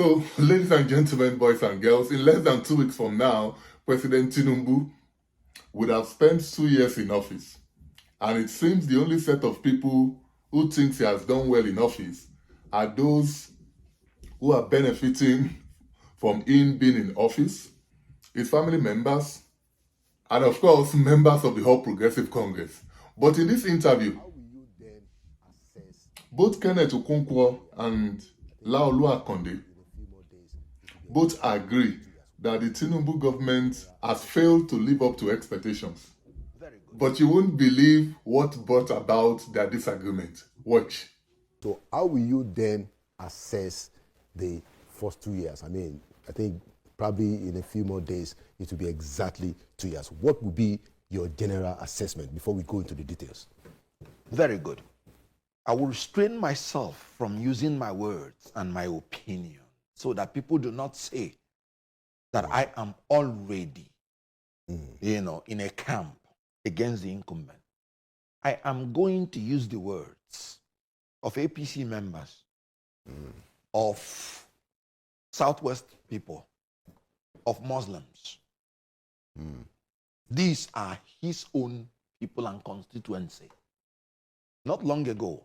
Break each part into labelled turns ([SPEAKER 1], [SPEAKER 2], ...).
[SPEAKER 1] So, ladies and gentlemen, boys and girls, in less than 2 weeks from now, President Tinubu would have spent 2 years in office. And it seems the only set of people who thinks he has done well in office are those who are benefiting from him being in office, his family members, and of course, members of the All Progressive Congress. But in this interview,
[SPEAKER 2] How will you then assess
[SPEAKER 1] both Kenneth Okonkwo and Laolu Akonde both agree that the Tinubu government has failed to live up to expectations. But you won't believe what brought about their disagreement. Watch.
[SPEAKER 2] So how will you then assess the first 2 years? I mean, I think probably in a few more days, it will be exactly 2 years. What will be your general assessment before we go into the details?
[SPEAKER 3] Very good. I will restrain myself from using my words and my opinion so that people do not say that I am already, in a camp against the incumbent. I am going to use the words of APC members, of Southwest people, of Muslims. These are his own people and constituency. Not long ago,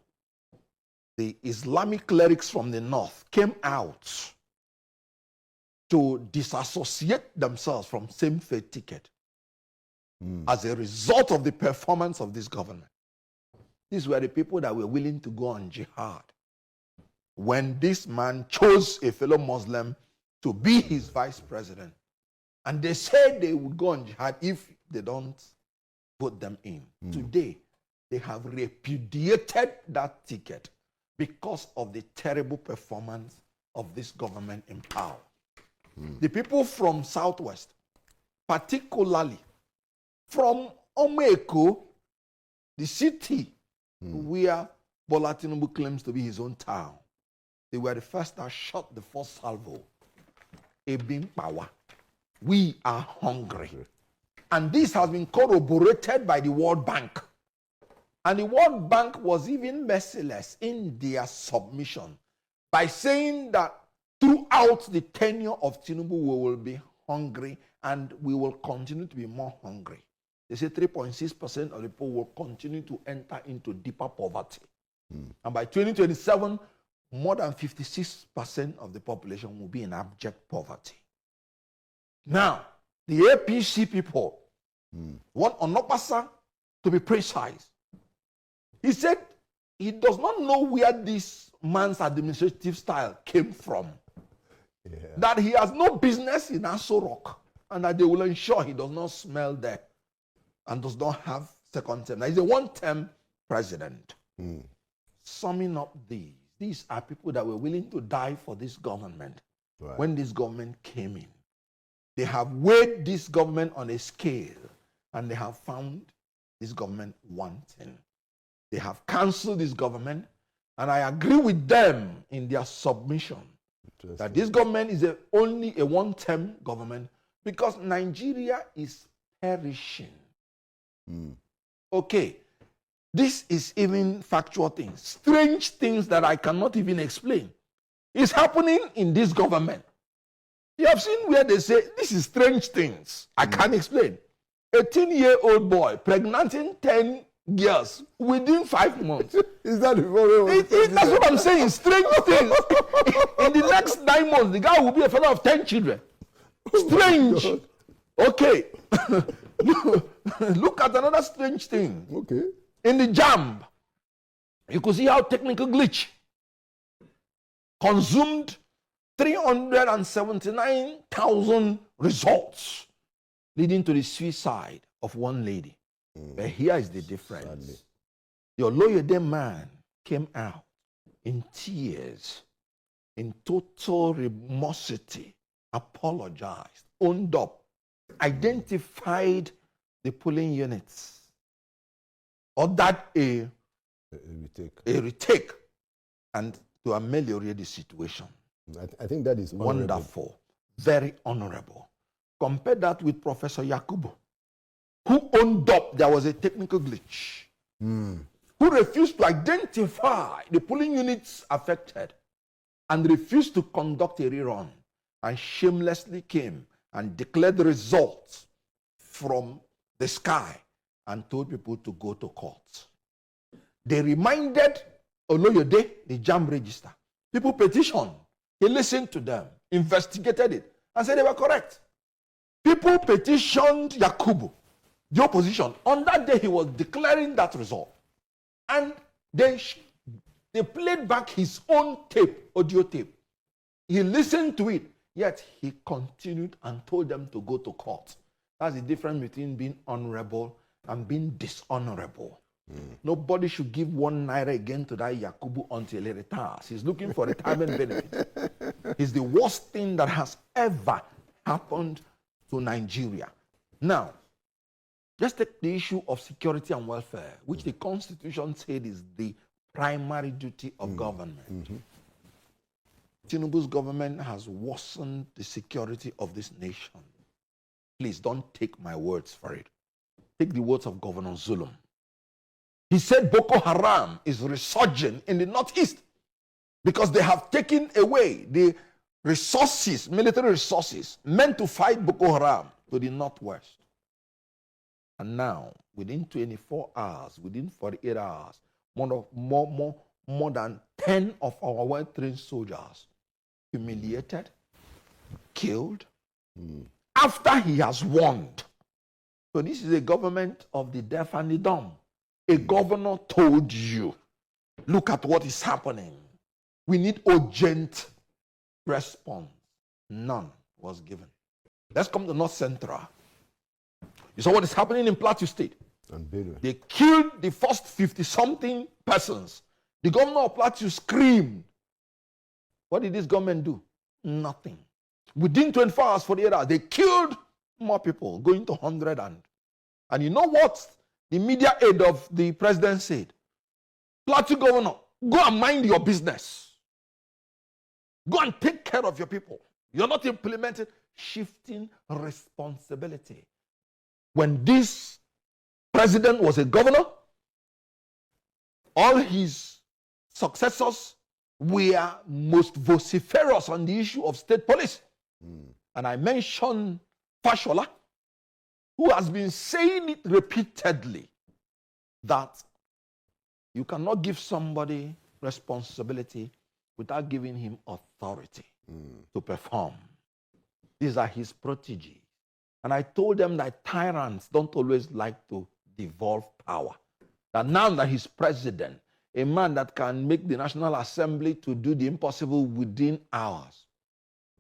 [SPEAKER 3] the Islamic clerics from the north came out to disassociate themselves from same-faith ticket as a result of the performance of this government. These were the people that were willing to go on jihad when this man chose a fellow Muslim to be his vice president. And they said they would go on jihad if they don't vote them in. Today, they have repudiated that ticket because of the terrible performance of this government in power. The people from Southwest, particularly from Omeko, the city where Bola Tinubu claims to be his own town, they were the first that shot the first salvo. Ebim power. We are hungry. And this has been corroborated by the World Bank. And the World Bank was even merciless in their submission by saying that throughout the tenure of Tinubu, we will be hungry and we will continue to be more hungry. They say 3.6% of the people will continue to enter into deeper poverty. And by 2027, more than 56% of the population will be in abject poverty. Now, the APC people want Onopasa to be precise. He said he does not know where this man's administrative style came from. That he has no business in Aso Rock and that they will ensure he does not smell there and does not have second term. Now, he's a one-term president. Summing up these are people that were willing to die for this government when this government came in. They have weighed this government on a scale and they have found this government wanting. They have cancelled this government, and I agree with them in their submission that this government is only a one-term government because Nigeria is perishing. Okay, this is even factual things, strange things that I cannot even explain. It's happening in this government. You have seen where they say, this is strange things. I can't explain. A 10-year-old boy pregnanting 10 girls within 5 months.
[SPEAKER 2] Is that the
[SPEAKER 3] That's what I'm saying. Strange things. In the next 9 months, the guy will be a father of 10 children. Strange. Okay. Look at another strange thing.
[SPEAKER 2] Okay.
[SPEAKER 3] In the JAMB, you could see how technical glitch consumed 379,000 results, leading to the suicide of one lady. But here is the difference. Sadly. Your Loyode man came out in tears, in total remorse, apologized, owned up, identified the polling units, ordered a retake, and to ameliorate the situation.
[SPEAKER 2] I think that is honorable.
[SPEAKER 3] Wonderful, very honorable. Compare that with Professor Yakubu, who owned up there was a technical glitch, who refused to identify the polling units affected, and refused to conduct a rerun, and shamelessly came and declared the results from the sky and told people to go to court. They reminded Oloyede, the JAMB Registrar. People petitioned. He listened to them, investigated it, and said they were correct. People petitioned Yakubu, the opposition. On that day, he was declaring that result. And they played back his own tape, audio tape. He listened to it, yet he continued and told them to go to court. That's the difference between being honorable and being dishonorable. Nobody should give 1 naira again to that Yakubu until he retires. He's looking for retirement benefit. It's the worst thing that has ever happened to Nigeria. Now, just take the issue of security and welfare, which the Constitution said is the primary duty of government. Tinubu's government has worsened the security of this nation. Please don't take my words for it. Take the words of Governor Zulum. He said Boko Haram is resurging in the northeast because they have taken away the resources, military resources, meant to fight Boko Haram to the northwest. And now, within 24 hours, within 48 hours, more than 10 of our well-trained soldiers humiliated, killed, after he has warned. So this is a government of the deaf and the dumb. A governor told you, look at what is happening. We need urgent response. None was given. Let's come to North Central. You saw what is happening in Plateau State. They killed the first 50-something persons. The governor of Plateau screamed. What did this government do? Nothing. Within 24 hours, 48 hours, they killed more people, going to 100. And you know what the media aide of the president said? Plateau governor, go and mind your business. Go and take care of your people. You're not implementing, shifting responsibility. When this president was a governor, all his successors were most vociferous on the issue of state police. And I mentioned Fashola, who has been saying it repeatedly, that you cannot give somebody responsibility without giving him authority to perform. These are his protege. And I told them that tyrants don't always like to devolve power. That now that he's president, a man that can make the National Assembly to do the impossible within hours,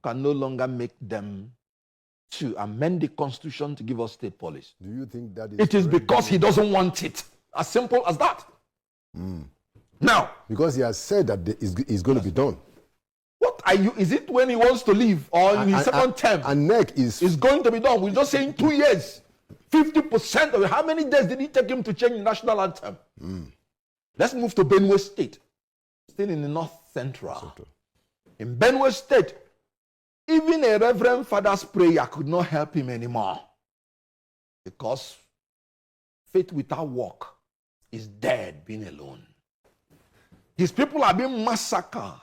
[SPEAKER 3] can no longer make them to amend the Constitution to give us state police.
[SPEAKER 2] Do you think that is...
[SPEAKER 3] It is because he doesn't want it. As simple as that. Now...
[SPEAKER 2] Because he has said that it's going to be done.
[SPEAKER 3] What are you... Is it when he wants to leave or in his second term?
[SPEAKER 2] INEC is...
[SPEAKER 3] It's going to be done. We're just saying 2 years. 50% of it. How many days did it take him to change the national anthem? Let's move to Benue State. Still in the North Central. In Benue State, even a reverend father's prayer could not help him anymore. Because faith without work is dead, being alone. His people are being massacred.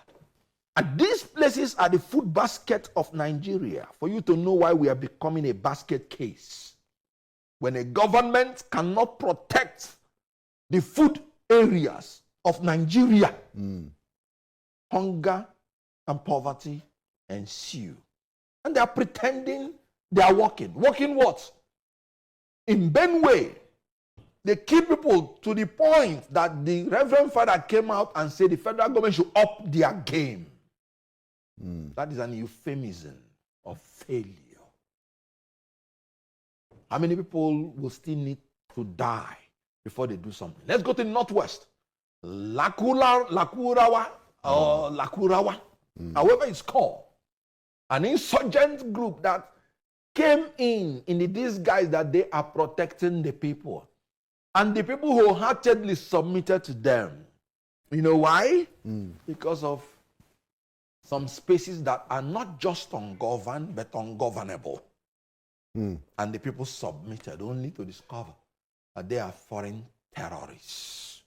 [SPEAKER 3] And these places are the food basket of Nigeria. For you to know why we are becoming a basket case. When a government cannot protect the food areas of Nigeria, hunger and poverty ensue. And they are pretending they are working. Working what? In Benue, they keep people to the point that the Reverend Father came out and said the federal government should up their game. That is an euphemism of failure. How many people will still need to die before they do something? Let's go to the Northwest. Lakurawa, however it's called. An insurgent group that came in the disguise that they are protecting the people. And the people wholeheartedly submitted to them. You know why? Because of some spaces that are not just ungoverned, but ungovernable. And the people submitted only to discover that they are foreign terrorists.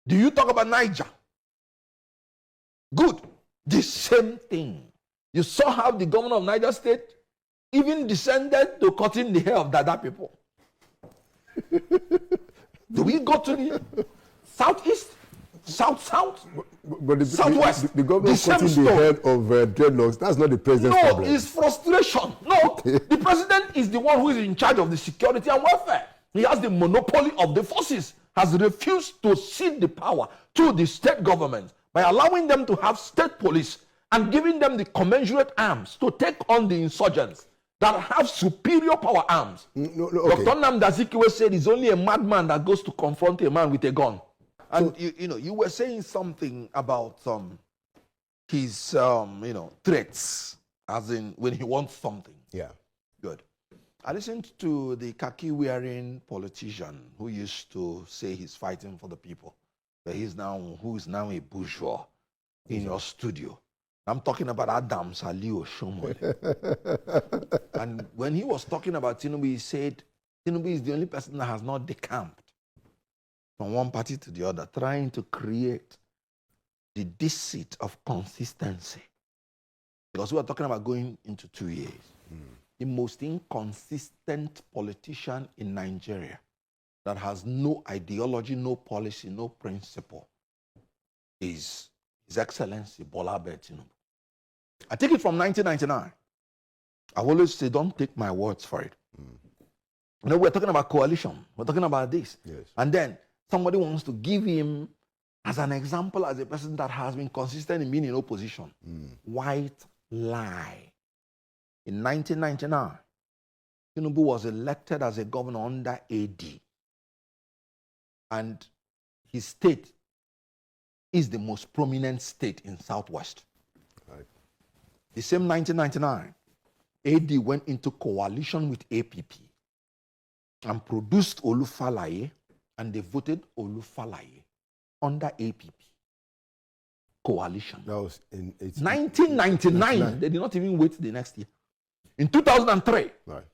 [SPEAKER 3] Do you talk about Niger? Good. The same thing. You saw how the governor of Niger State even descended to cutting the hair of Dada people. Do we go to the southeast, south,
[SPEAKER 2] But the,
[SPEAKER 3] southwest?
[SPEAKER 2] the governor
[SPEAKER 3] same
[SPEAKER 2] cutting the
[SPEAKER 3] story.
[SPEAKER 2] head of dreadlocks, that's not the president's
[SPEAKER 3] No,
[SPEAKER 2] problem.
[SPEAKER 3] it's frustration. No, the president is the one who is in charge of the security and welfare. He has the monopoly of the forces, has refused to cede the power to the state government by allowing them to have state police and giving them the commensurate arms to take on the insurgents that have superior power arms.
[SPEAKER 2] Okay.
[SPEAKER 3] Dr. Nnamdi Azikiwe said it's only a madman that goes to confront a man with a gun. And you were saying something about his threats, as in when he wants something.
[SPEAKER 2] Yeah.
[SPEAKER 3] Good. I listened to the khaki-wearing politician who used to say he's fighting for the people, but who is now a bourgeois in your studio. I'm talking about Adam Salio Shomole. And when he was talking about Tinubu, he said Tinubu is the only person that has not decamped from one party to the other, trying to create the deceit of consistency. Because we are talking about going into 2 years. The most inconsistent politician in Nigeria that has no ideology, no policy, no principle is His Excellency Bola Tinubu. I take it from 1999. I always say, don't take my words for it. We're talking about coalition. We're talking about this.
[SPEAKER 2] Yes.
[SPEAKER 3] And then somebody wants to give him as an example as a person that has been consistent in being in opposition. White lie. In 1999, Tinubu was elected as a governor under AD. And his state is the most prominent state in Southwest.
[SPEAKER 2] Right.
[SPEAKER 3] The same 1999, AD went into coalition with APP and produced Olufalaye, and they voted Olufalaye under APP. Coalition.
[SPEAKER 2] That was in
[SPEAKER 3] 1999, they did not even wait the next year. In 2003,
[SPEAKER 2] Right.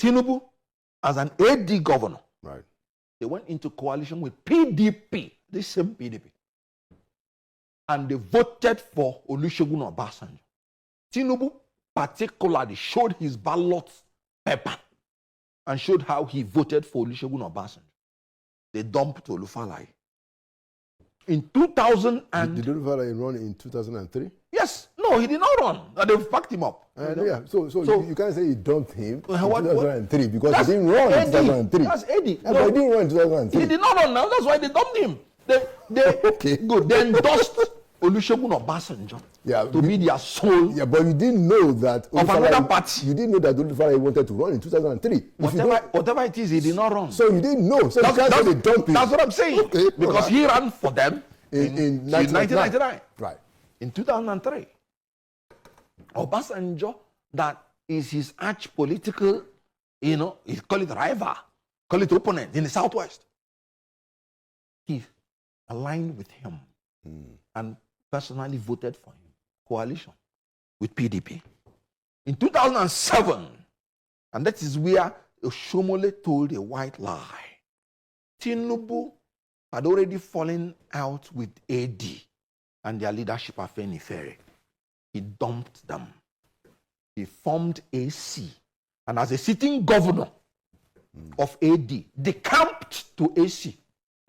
[SPEAKER 3] Tinubu, as an AD governor,
[SPEAKER 2] Right.
[SPEAKER 3] they went into coalition with PDP, the same PDP. And they voted for Olusegun Obasanjo. Tinubu particularly showed his ballot paper and showed how he voted for Olusegun Obasanjo. They dumped Olufalaye. In 2000 and...
[SPEAKER 2] Did Olufalaye run in 2003?
[SPEAKER 3] Yes. No, he did not run. They've backed him up.
[SPEAKER 2] Yeah. So you can't say you dumped him in
[SPEAKER 3] What-
[SPEAKER 2] 2003 because
[SPEAKER 3] That's
[SPEAKER 2] he didn't run in
[SPEAKER 3] AD.
[SPEAKER 2] 2003.
[SPEAKER 3] That's AD.
[SPEAKER 2] Yeah, but he didn't run in 2003.
[SPEAKER 3] He did not run now. That's why they dumped him. They
[SPEAKER 2] Okay.
[SPEAKER 3] Good. They endorsed Olusegun Obasanjo to be their sole.
[SPEAKER 2] Yeah, but you didn't know that
[SPEAKER 3] Of another party.
[SPEAKER 2] You didn't know that Olufalaye wanted to run in 2003.
[SPEAKER 3] Whatever it is, he did not run.
[SPEAKER 2] So you didn't know. So you can't say they dumped him.
[SPEAKER 3] That's what I'm saying.
[SPEAKER 2] Okay,
[SPEAKER 3] Because
[SPEAKER 2] alright.
[SPEAKER 3] he ran for them
[SPEAKER 2] in
[SPEAKER 3] 1999.
[SPEAKER 2] Right.
[SPEAKER 3] In 2003. Obasanjo, that is his arch political, he call it rival, call it opponent in the Southwest. He aligned with him and personally voted for him. Coalition with PDP. In 2007, and that is where Oshomole told a white lie. Tinubu had already fallen out with AD and their leadership Afeni Ferry. He dumped them. He formed AC. And as a sitting governor of AD, decamped to AC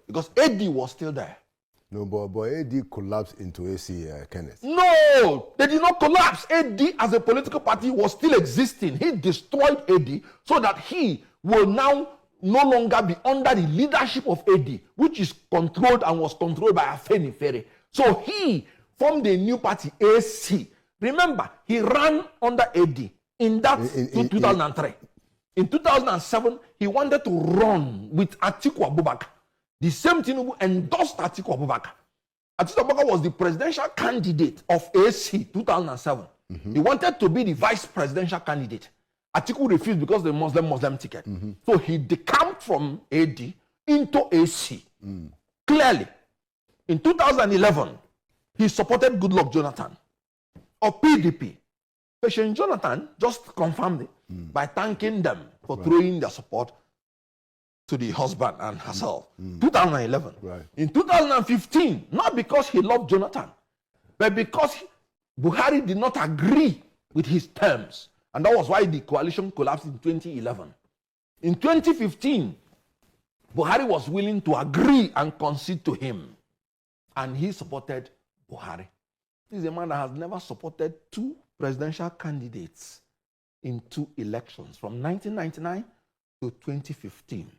[SPEAKER 3] because AD was still there.
[SPEAKER 2] No, but AD collapsed into AC, Kenneth.
[SPEAKER 3] No, they did not collapse. AD as a political party was still existing. He destroyed AD so that he will now no longer be under the leadership of AD, which is controlled and was controlled by Afeni Ferry. So he formed a new party, AC. Remember, he ran under AD in 2003. In 2007, he wanted to run with Atiku Abubakar. The same Tinubu endorsed Atiku Abubakar. Atiku Abubakar was the presidential candidate of AC 2007. He wanted to be the vice presidential candidate. Atiku refused because of the Muslim ticket. So he decamped from AD into AC. Clearly, in 2011, he supported Goodluck Jonathan of PDP. Patient Jonathan just confirmed it by thanking them for throwing their support to the husband and herself. 2011.
[SPEAKER 2] Right.
[SPEAKER 3] In 2015, not because he loved Jonathan, But because Buhari did not agree with his terms, and that was why the coalition collapsed in 2011. In 2015, Buhari was willing to agree and concede to him, and he supported Buhari. This is a man that has never supported two presidential candidates in two elections from 1999 to 2015.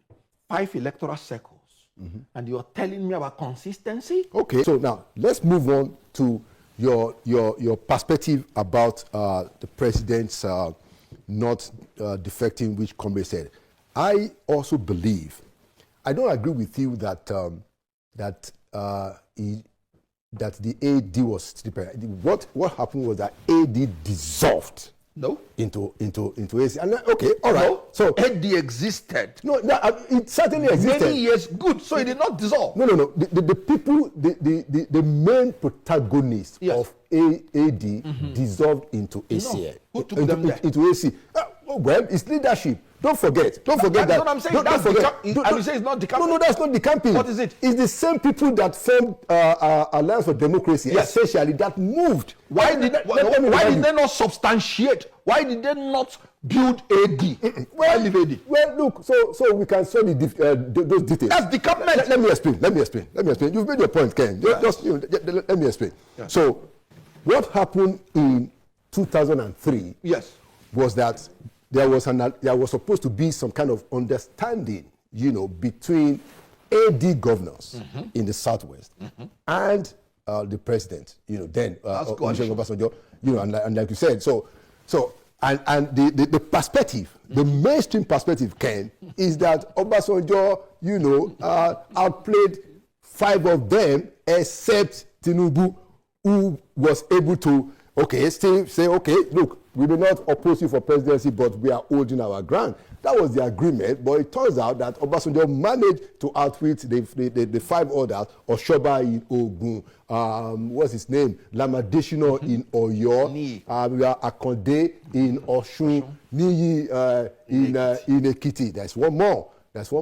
[SPEAKER 3] 5 electoral circles. And you're telling me about consistency?
[SPEAKER 2] Okay, so now let's move on to your perspective about the president's not defecting, which Comrade said. I also believe, I don't agree with you that that the AD was still. What happened was that AD dissolved.
[SPEAKER 3] No.
[SPEAKER 2] Into AC. And okay, all right.
[SPEAKER 3] No.
[SPEAKER 2] So
[SPEAKER 3] AD existed.
[SPEAKER 2] No, it certainly existed.
[SPEAKER 3] Many years, good. So it did not dissolve.
[SPEAKER 2] No. The people, the main protagonists of AD dissolved into AC.
[SPEAKER 3] Who took them there?
[SPEAKER 2] Into AC. Well, it's leadership. Don't forget that.
[SPEAKER 3] That's what I'm saying.
[SPEAKER 2] Don't forget.
[SPEAKER 3] And you say it's not decamping?
[SPEAKER 2] No, that's not decamping.
[SPEAKER 3] What is it?
[SPEAKER 2] It's the same people that formed Alliance for Democracy,
[SPEAKER 3] Yes.
[SPEAKER 2] essentially, that moved.
[SPEAKER 3] Why did they not substantiate? Why did they not build AD? Why leave AD?
[SPEAKER 2] Well, look, so we can study those details.
[SPEAKER 3] That's decampment.
[SPEAKER 2] Let me explain. You've made your point, Ken. Just let me explain.
[SPEAKER 3] Yes.
[SPEAKER 2] So, what happened in 2003
[SPEAKER 3] Yes.
[SPEAKER 2] was that there was supposed to be some kind of understanding, between AD governors in the Southwest and the president, then Olusegun Obasanjo, and like you said, and the perspective, the mainstream perspective, Ken, is that Obasanjo, outplayed 5 of them except Tinubu, who was able to still say, look, we may not oppose you for presidency, but we are holding our ground. That was the agreement, but it turns out that Obasanjo managed to outwit the 5 others, Oshoba in Ogun, what's his name? Lamadeshino in Oyo, Akonde in Oshun, Niyi in Ekiti. There's one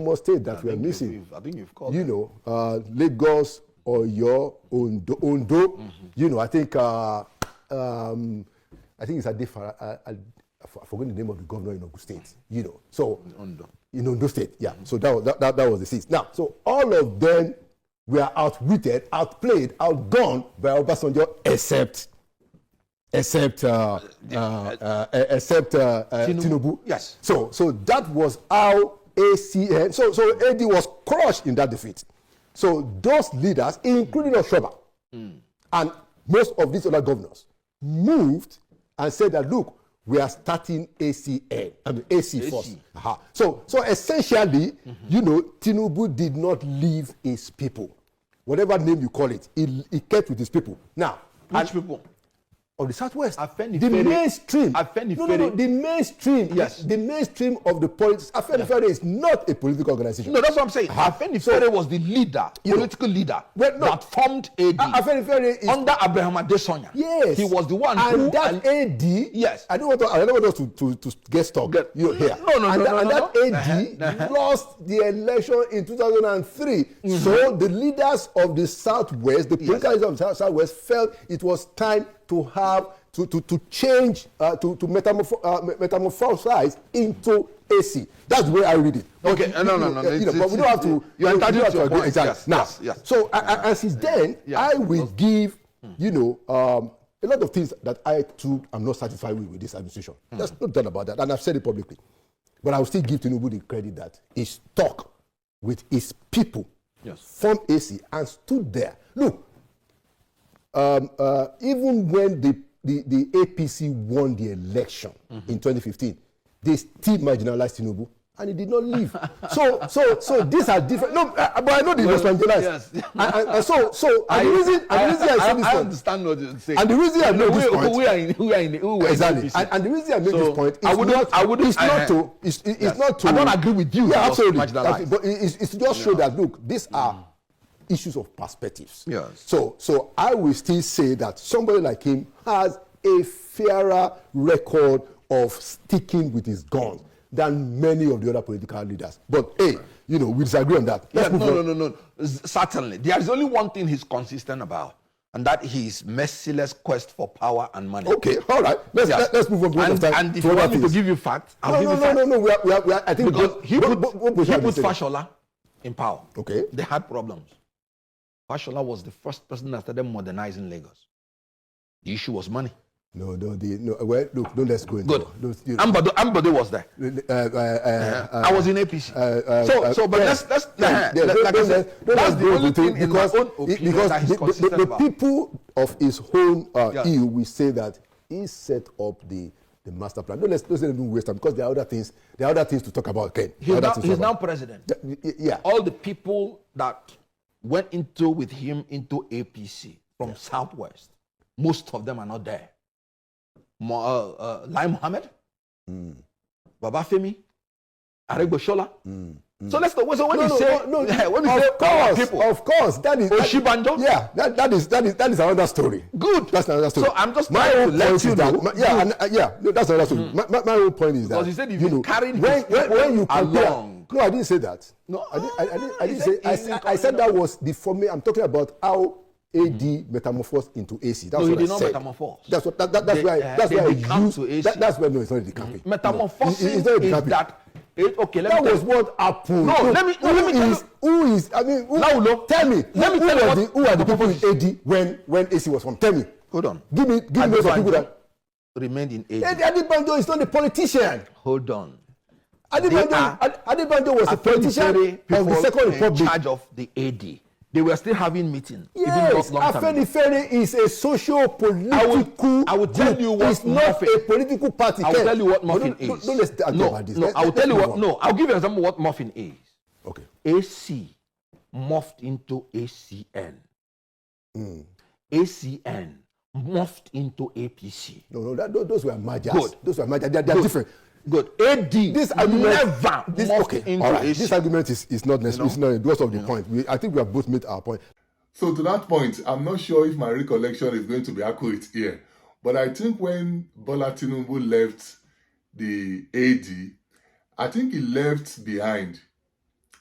[SPEAKER 2] more state that we are missing.
[SPEAKER 3] I think you've called
[SPEAKER 2] Lagos, Oyo, Ondo. I think it's I forgot the name of the governor in Ogun State. So in Ondo State, yeah. So that was the 6. Now, so all of them were outwitted, outplayed, outgone by Obasanjo, except Tinubu.
[SPEAKER 3] Yes.
[SPEAKER 2] So that was how ACN. So AD was crushed in that defeat. So those leaders, including Oshoba, and most of these other governors, moved and said that, look, we are starting AC first. So essentially, Tinubu did not leave his people. Whatever name you call it, he kept with his people. Now,
[SPEAKER 3] which people?
[SPEAKER 2] Of the Southwest.
[SPEAKER 3] The
[SPEAKER 2] mainstream.
[SPEAKER 3] The
[SPEAKER 2] mainstream.
[SPEAKER 3] Yes.
[SPEAKER 2] The mainstream of the politics. Afenifere is not a political organization.
[SPEAKER 3] No, that's what I'm saying. Afenifere was the leader, political leader, that formed AD.
[SPEAKER 2] Afenifere is
[SPEAKER 3] under Abraham Adesanya.
[SPEAKER 2] Yes.
[SPEAKER 3] He was the one
[SPEAKER 2] and that AD. Yes. I don't want us to get stuck here. That AD lost the election in 2003. So the leaders of the Southwest, the political leaders of the Southwest, felt it was time to have to change to metamorphosize into AC. That's the way I read it.
[SPEAKER 3] Okay, no.
[SPEAKER 2] But we don't have to.
[SPEAKER 3] You're entitled to agree.
[SPEAKER 2] Exactly.
[SPEAKER 3] Yes.
[SPEAKER 2] So and since then, I will give a lot of things that I'm not satisfied with this administration. There's no doubt about that, and I've said it publicly. But I will still give Tinubu the credit that he stuck with his people, formed AC, and stood there. Look. Even when the APC won the election in 2015, they still marginalized Tinubu, and he did not leave. So these are different. No, but I know they marginalized.
[SPEAKER 3] Yes.
[SPEAKER 2] And the reason I say this point.
[SPEAKER 3] I understand what you're saying.
[SPEAKER 2] And the reason I make this point.
[SPEAKER 3] We are
[SPEAKER 2] exactly. And the reason I make this point is it's not to.
[SPEAKER 3] I don't agree with you.
[SPEAKER 2] Yeah, absolutely. But it's to just show that, look, these are issues of perspectives.
[SPEAKER 3] Yes.
[SPEAKER 2] So I will still say that somebody like him has a fairer record of sticking with his guns than many of the other political leaders. But hey, we disagree on that.
[SPEAKER 3] No. Certainly. There is only one thing he's consistent about. and that his merciless quest for power and money.
[SPEAKER 2] Okay, all right. Let's move on.
[SPEAKER 3] And if you want me to give you facts, I'll give you facts.
[SPEAKER 2] No. We are, I think
[SPEAKER 3] Because he put Fashola in power.
[SPEAKER 2] Okay.
[SPEAKER 3] They had problems. Fashola was the first person that started modernizing Lagos. The issue was money.
[SPEAKER 2] No. Well, look, don't let's go into
[SPEAKER 3] Good. Ambode was there. I was in APC. That's the only thing in my own opinion that he's consistent
[SPEAKER 2] the people of his own EU will say that he set up the master plan. Let's even waste time because there are other things. There are other things to talk about. Ken.
[SPEAKER 3] He's now president.
[SPEAKER 2] Yeah.
[SPEAKER 3] All the people that went with him into APC from Southwest, most of them are not there. Lai Mohammed, Baba Femi, Aregbesola. So let's go. So when you say,
[SPEAKER 2] of course, that is
[SPEAKER 3] Oshibanjo.
[SPEAKER 2] Yeah, that is another story.
[SPEAKER 3] Good.
[SPEAKER 2] That's another story.
[SPEAKER 3] So I'm just trying to let you know.
[SPEAKER 2] That's another story. My whole point is that
[SPEAKER 3] because he said if you carried
[SPEAKER 2] when you compare.
[SPEAKER 3] along.
[SPEAKER 2] No, I didn't say that. No, I didn't say. I said that was the formula. I'm talking about how AD metamorphosed into AC. That's
[SPEAKER 3] no,
[SPEAKER 2] what
[SPEAKER 3] he did
[SPEAKER 2] I
[SPEAKER 3] not
[SPEAKER 2] said.
[SPEAKER 3] Metamorphose.
[SPEAKER 2] That's why I use
[SPEAKER 3] to AC.
[SPEAKER 2] That's why no, it's not the camping.
[SPEAKER 3] Metamorphosing
[SPEAKER 2] It's not the
[SPEAKER 3] is
[SPEAKER 2] camping.
[SPEAKER 3] that. Okay, let
[SPEAKER 2] That
[SPEAKER 3] me
[SPEAKER 2] was what happened.
[SPEAKER 3] No, let me tell you.
[SPEAKER 2] Who is? I mean, tell me. Who are the people in AD when AC was formed? Tell me.
[SPEAKER 3] Hold on.
[SPEAKER 2] Give me those people that
[SPEAKER 3] remained in AD.
[SPEAKER 2] Adebanjo is not a politician.
[SPEAKER 3] Hold on.
[SPEAKER 2] Adebanjo was a politician of the Second Republic.
[SPEAKER 3] In charge of the AD. They were still having meetings.
[SPEAKER 2] Yes, Afenifere is a socio-political
[SPEAKER 3] I will tell you what
[SPEAKER 2] it's not a political party.
[SPEAKER 3] I will tell you what Muffin is.
[SPEAKER 2] Don't let's talk about this.
[SPEAKER 3] I will tell you what. No, I'll give you an example of what Muffin is.
[SPEAKER 2] Okay.
[SPEAKER 3] AC morphed into ACN. ACN morphed into APC.
[SPEAKER 2] No, those were mergers.
[SPEAKER 3] Good.
[SPEAKER 2] Those were mergers. They are different.
[SPEAKER 3] Good. AD.
[SPEAKER 2] This argument
[SPEAKER 3] morphed into
[SPEAKER 2] all right.
[SPEAKER 3] AC.
[SPEAKER 2] This argument is not necessary. It's not because of the point. I think we have both made our point.
[SPEAKER 1] So to that point, I'm not sure if my recollection is going to be accurate here. But I think when Bola Tinubu left the AD, I think he left behind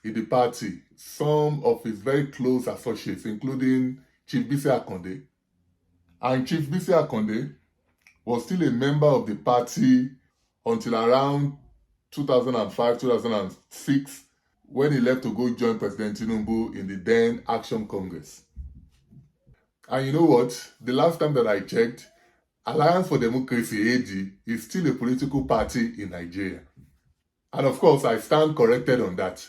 [SPEAKER 1] in the party some of his very close associates, including Chief Bisi Akonde. And Chief Bisi Akonde was still a member of the party until around 2005, 2006, when he left to go join President Tinubu in the then Action Congress. And you know what? The last time that I checked, Alliance for Democracy, AD, is still a political party in Nigeria. And of course, I stand corrected on that.